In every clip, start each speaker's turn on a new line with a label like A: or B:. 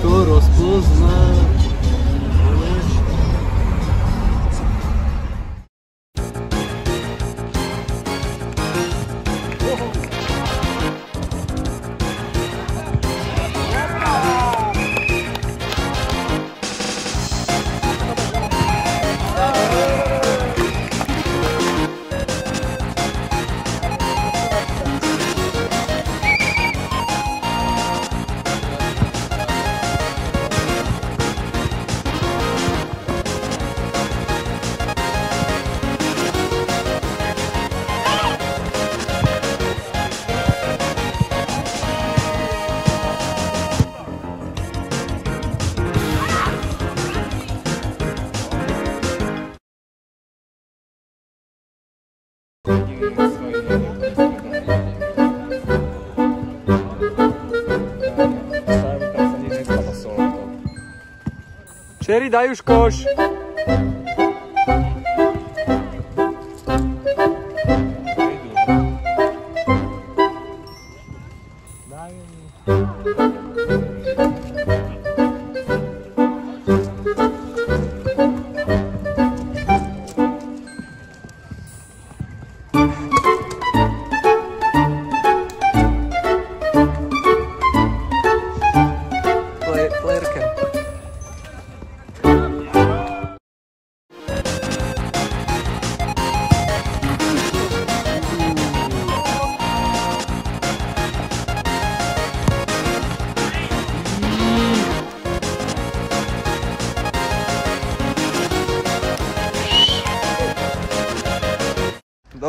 A: ťažko rozpoznať.
B: Čeri, daj už koš.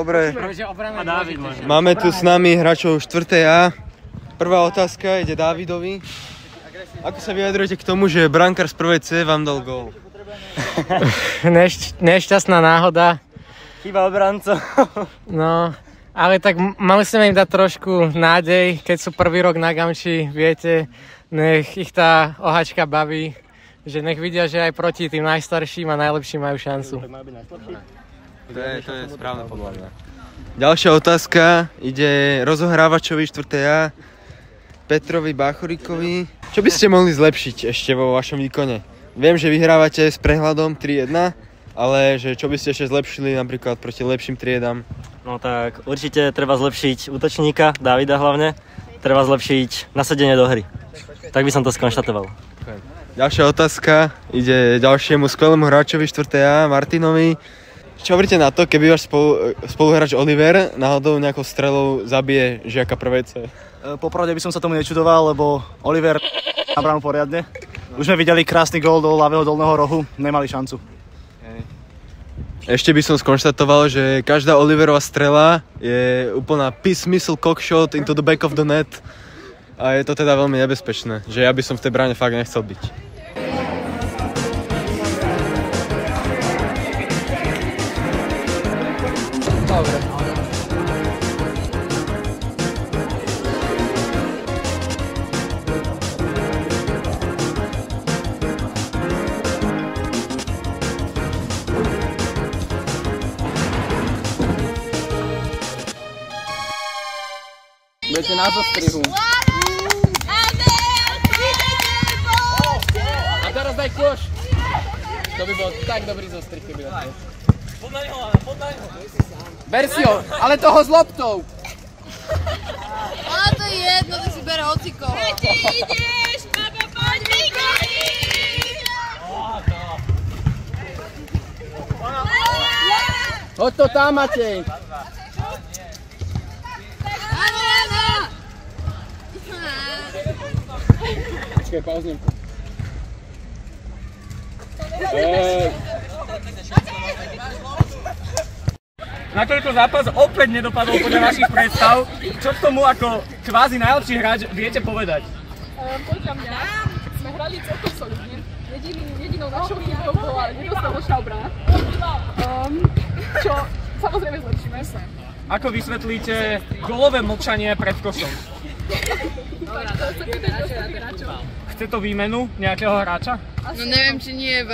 C: Dobre, máme tu s nami hráčov 4. A. Prvá otázka ide Dávidovi. Ako sa vyjadrujete k tomu, že brankár z prvej C vám dal gól?
D: Nešťastná náhoda.
B: Chyba obrancov.
D: No, ale tak mali sme im dať trošku nádej, keď sú prvý rok na gauči, viete, nech ich tá ohačka baví, že nech vidia, že aj proti tým najstarším a najlepším majú šancu.
C: To je správne podľa mňa. Ďalšia otázka ide rozohrávačovi 4. A, Petrovi Báchoríkovi. Čo by ste mohli zlepšiť ešte vo vašom výkone? Viem, že vyhrávate s prehľadom 3-1, ale že čo by ste ešte zlepšili napríklad proti lepším triedám?
B: No tak určite treba zlepšiť útočníka, Davida hlavne. Treba zlepšiť nasadenie do hry. Tak by som to skonštatoval.
C: Ďalšia otázka ide ďalšiemu skvelému hráčovi 4. A, Martinovi. Čo hovoríte na to, keby váš spoluhráč Oliver náhodou nejakou strelou zabije žiaka prvej C?
E: Popravde by som sa tomu nečudoval, lebo Oliver na bránu poriadne. Už sme videli krásny gól do ľavého dolného rohu, nemali šancu.
C: Ešte by som skonštatoval, že každá Oliverová strela je úplná peace missile cockshot into the back of the net. A je to teda veľmi nebezpečné, že ja by som v tej bráne fakt nechcel byť.
A: Budete na zostrihu. A teraz daj koš. To by bol tak dobrý zostrih, keby na to. Pod na ňo. Ber si ho, ale toho s loptou.
F: Ale to je jedno, ty si bere hocikoho. Kde ty ideš, baba, poď Mikoli!
A: Hoď to tam, Matej. Počkaj, pauznem.
G: Nakoľko zápas opäť nedopadol podľa vašich predstav, čo k tomu ako kvázi najlepší hráč viete povedať?
H: Podľa mňa sme hrali celkom solidne. Jedinou našou chybou bola nedostatočná obrana. Čo samozrejme zlepšíme sa.
G: Ako vysvetlíte gólové mlčanie pred košom?
H: Chce to výmenu nejakého hráča?
F: No neviem, či nie je